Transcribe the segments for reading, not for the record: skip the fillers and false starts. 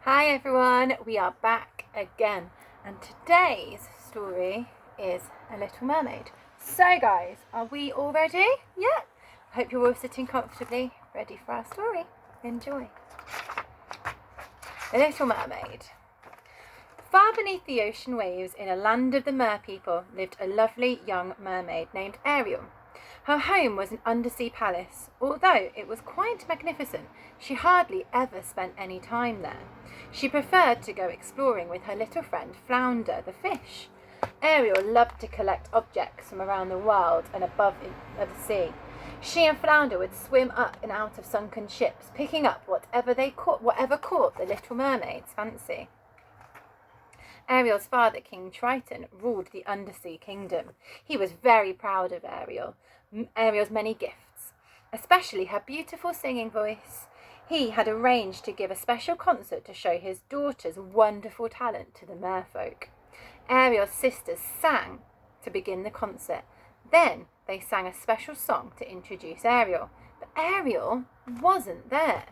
Hi everyone, we are back again, and today's story is A Little Mermaid. So guys, are we all ready? Yeah? I hope you're all sitting comfortably, ready for our story. Enjoy. A Little Mermaid. Far beneath the ocean waves, in a land of the mer people, lived a lovely young mermaid named Ariel. Her home was an undersea palace. Although it was quite magnificent, she hardly ever spent any time there. She preferred to go exploring with her little friend Flounder the fish. Ariel loved to collect objects from around the world and above the sea. She and Flounder would swim up and out of sunken ships, picking up whatever caught the Little Mermaid's fancy. Ariel's father, King Triton, ruled the undersea kingdom. He was very proud of Ariel's many gifts, especially her beautiful singing voice. He had arranged to give a special concert to show his daughter's wonderful talent to the merfolk. Ariel's sisters sang to begin the concert. Then they sang a special song to introduce Ariel, but Ariel wasn't there.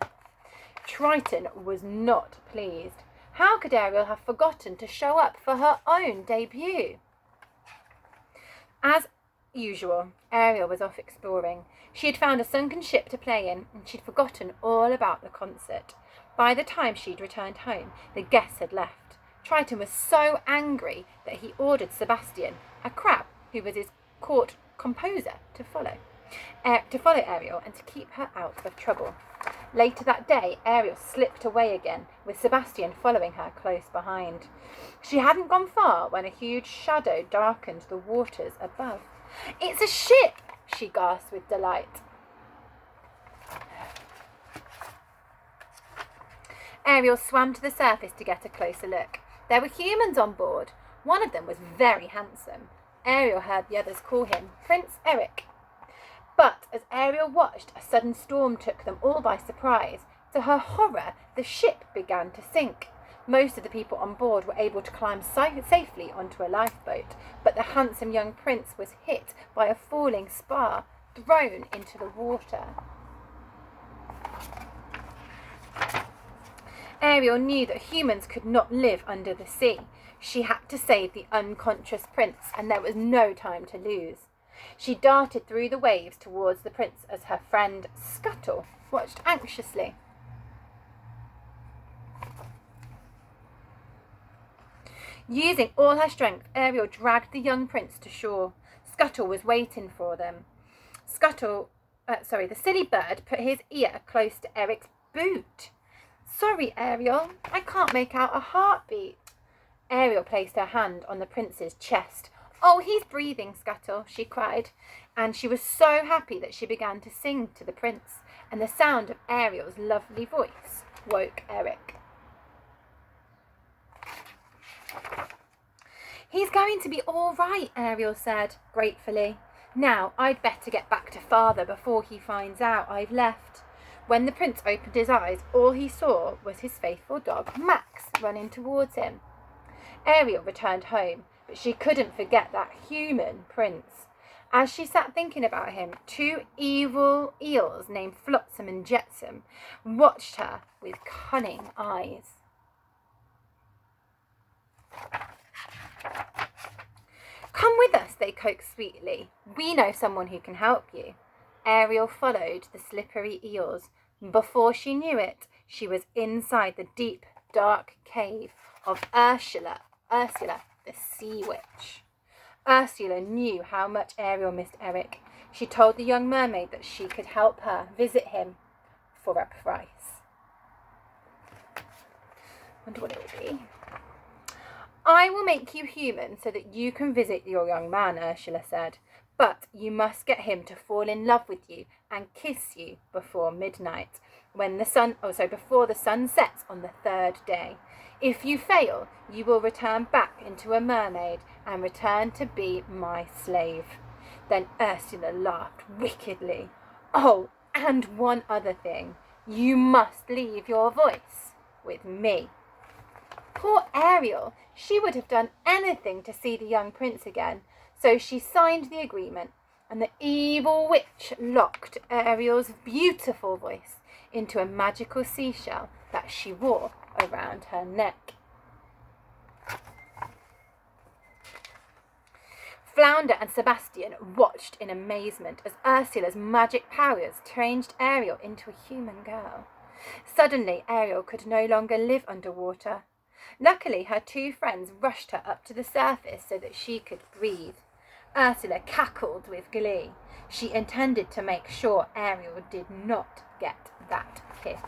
Triton was not pleased. How could Ariel have forgotten to show up for her own debut? As usual, Ariel was off exploring. She had found a sunken ship to play in, and she'd forgotten all about the concert. By the time she'd returned home, the guests had left. Triton was so angry that he ordered Sebastian, a crab who was his court composer, to follow Ariel and to keep her out of trouble. Later that day, Ariel slipped away again, with Sebastian following her close behind. She hadn't gone far when a huge shadow darkened the waters above. "It's a ship!" she gasped with delight. Ariel swam to the surface to get a closer look. There were humans on board. One of them was very handsome. Ariel heard the others call him Prince Eric. But as Ariel watched, a sudden storm took them all by surprise. To her horror, the ship began to sink. Most of the people on board were able to climb safely onto a lifeboat, but the handsome young prince was hit by a falling spar, thrown into the water. Ariel knew that humans could not live under the sea. She had to save the unconscious prince, and there was no time to lose. She darted through the waves towards the prince as her friend Scuttle watched anxiously. Using all her strength, Ariel dragged the young prince to shore. Scuttle was waiting for them. The silly bird put his ear close to Eric's boot. "Sorry, Ariel, I can't make out a heartbeat." Ariel placed her hand on the prince's chest. "Oh, he's breathing, Scuttle," she cried, and she was so happy that she began to sing to the prince, and the sound of Ariel's lovely voice woke Eric. "He's going to be all right," Ariel said gratefully. "Now I'd better get back to father before he finds out I've left." When the prince opened his eyes, all he saw was his faithful dog Max running towards him. Ariel returned home, but she couldn't forget that human prince. As she sat thinking about him, two evil eels named Flotsam and Jetsam watched her with cunning eyes. "Come with us," they coaxed sweetly. "We know someone who can help you." Ariel followed the slippery eels. Before she knew it, she was inside the deep, dark cave of Ursula, the sea witch. Ursula knew how much Ariel missed Eric. She told the young mermaid that she could help her visit him for a price. Wonder what it will be. "I will make you human so that you can visit your young man," Ursula said. "But you must get him to fall in love with you and kiss you before midnight, before the sun sets on the third day. If you fail, you will return back into a mermaid and return to be my slave." Then Ursula laughed wickedly. "Oh, and one other thing. You must leave your voice with me." Poor Ariel! She would have done anything to see the young prince again, so she signed the agreement, and the evil witch locked Ariel's beautiful voice into a magical seashell that she wore around her neck. Flounder and Sebastian watched in amazement as Ursula's magic powers changed Ariel into a human girl. Suddenly, Ariel could no longer live underwater. Luckily, her two friends rushed her up to the surface so that she could breathe. Ursula cackled with glee. She intended to make sure Ariel did not get that kiss.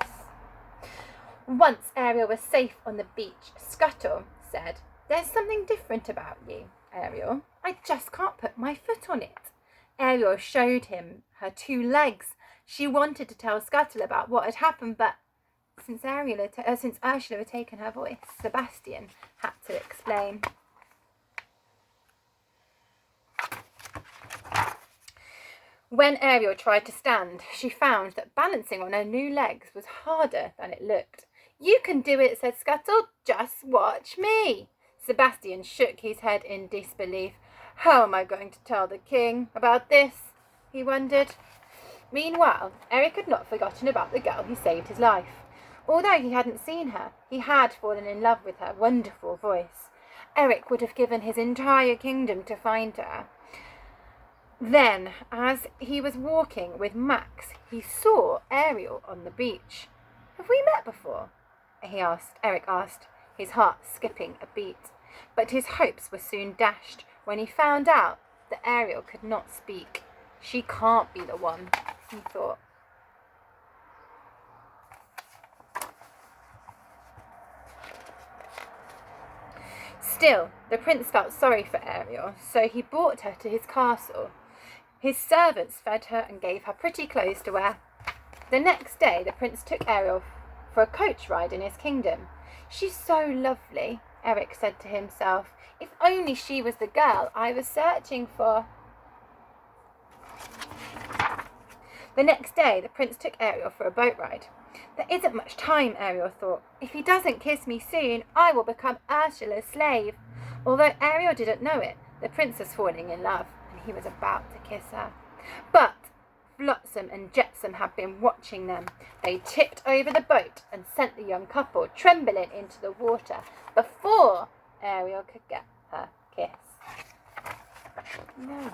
Once Ariel was safe on the beach, Scuttle said, "There's something different about you, Ariel. I just can't put my foot on it." Ariel showed him her two legs. She wanted to tell Scuttle about what had happened, but since Ursula had taken her voice, Sebastian had to explain. When Ariel tried to stand, she found that balancing on her new legs was harder than it looked. "You can do it," said Scuttle. "Just watch me." Sebastian shook his head in disbelief. "How am I going to tell the king about this?" he wondered. Meanwhile, Eric had not forgotten about the girl who saved his life. Although he hadn't seen her, he had fallen in love with her wonderful voice. Eric would have given his entire kingdom to find her. Then, as he was walking with Max, he saw Ariel on the beach. "Have we met before?" Eric asked, his heart skipping a beat. But his hopes were soon dashed when he found out that Ariel could not speak. "She can't be the one," he thought. Still, the prince felt sorry for Ariel, so he brought her to his castle. His servants fed her and gave her pretty clothes to wear. The next day, the prince took Ariel for a coach ride in his kingdom. "She's so lovely," Eric said to himself. "If only she was the girl I was searching for." The next day, the prince took Ariel for a boat ride. "There isn't much time," Ariel thought. "If he doesn't kiss me soon, I will become Ursula's slave." Although Ariel didn't know it, the prince was falling in love, and he was about to kiss her. But Flotsam and Jetsam had been watching them. They tipped over the boat and sent the young couple trembling into the water before Ariel could get her kiss. No.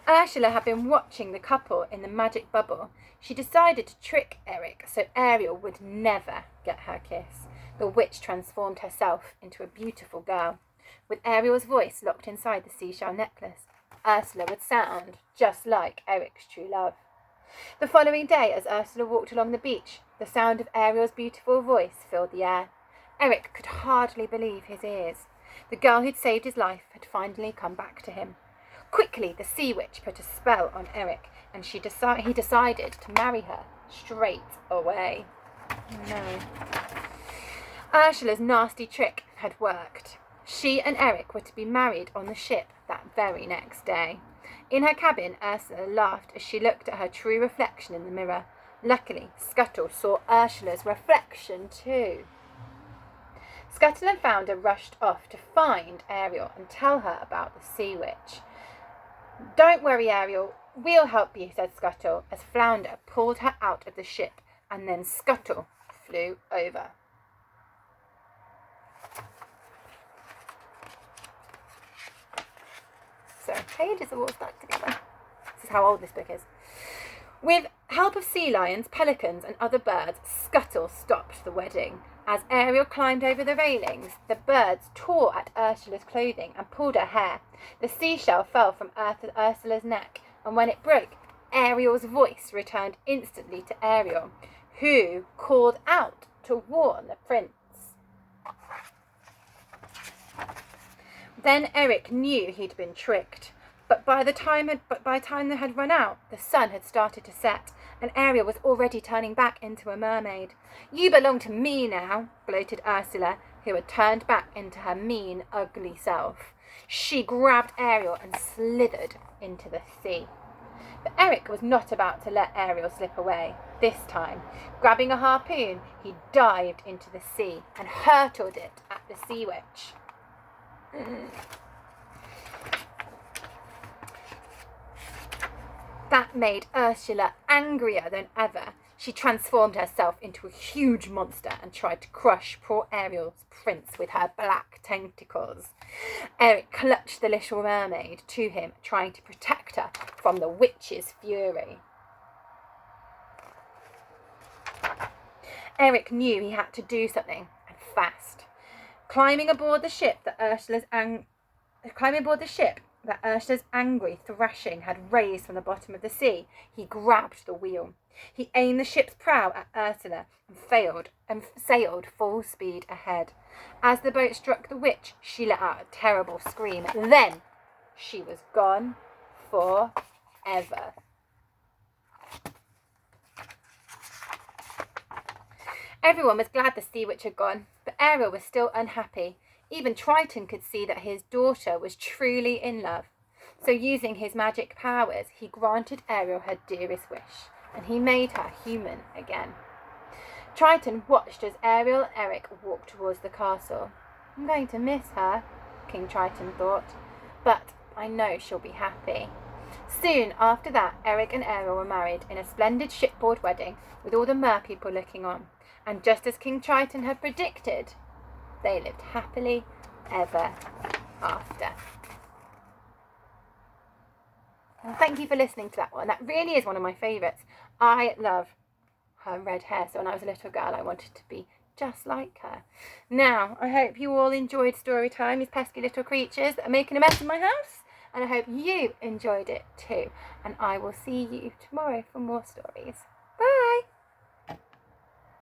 Ursula had been watching the couple in the magic bubble. She decided to trick Eric so Ariel would never get her kiss. The witch transformed herself into a beautiful girl. With Ariel's voice locked inside the seashell necklace, Ursula would sound just like Eric's true love. The following day, as Ursula walked along the beach, the sound of Ariel's beautiful voice filled the air. Eric could hardly believe his ears. The girl who'd saved his life had finally come back to him. Quickly, the sea witch put a spell on Eric, and he decided to marry her straight away. No. Ursula's nasty trick had worked. She and Eric were to be married on the ship that very next day. In her cabin, Ursula laughed as she looked at her true reflection in the mirror. Luckily, Scuttle saw Ursula's reflection too. Scuttle and Flounder rushed off to find Ariel and tell her about the sea witch. "Don't worry, Ariel, we'll help you," said Scuttle, as Flounder pulled her out of the ship, and then Scuttle flew over. So, pages are all stuck together. This is how old this book is. With help of sea lions, pelicans, and other birds, Scuttle stopped the wedding. As Ariel climbed over the railings, the birds tore at Ursula's clothing and pulled her hair. The seashell fell from Ursula's neck, and when it broke, Ariel's voice returned instantly to Ariel, who called out to warn the prince. Then Eric knew he'd been tricked. But by the time they had run out, the sun had started to set, and Ariel was already turning back into a mermaid. "You belong to me now," gloated Ursula, who had turned back into her mean, ugly self. She grabbed Ariel and slithered into the sea. But Eric was not about to let Ariel slip away. This time, grabbing a harpoon, he dived into the sea and hurtled it at the sea witch. That made Ursula angrier than ever. She transformed herself into a huge monster and tried to crush poor Ariel's prince with her black tentacles. Eric clutched the little mermaid to him, trying to protect her from the witch's fury. Eric knew he had to do something, and fast. Climbing aboard the ship that Ursula's angry thrashing had raised from the bottom of the sea, he grabbed the wheel. He aimed the ship's prow at Ursula and sailed full speed ahead. As the boat struck the witch, she let out a terrible scream. Then she was gone forever. Everyone was glad the sea witch had gone, but Ariel was still unhappy. Even Triton could see that his daughter was truly in love. So using his magic powers, he granted Ariel her dearest wish, and he made her human again. Triton watched as Ariel and Eric walked towards the castle. I'm going to miss her, King Triton thought, but I know she'll be happy. Soon after that, Eric and Ariel were married in a splendid shipboard wedding with all the mer people looking on. And just as King Triton had predicted, they lived happily ever after. And thank you for listening to that one. That really is one of my favourites. I love her red hair. So when I was a little girl, I wanted to be just like her. Now, I hope you all enjoyed story time, these pesky little creatures that are making a mess in my house. And I hope you enjoyed it too. And I will see you tomorrow for more stories.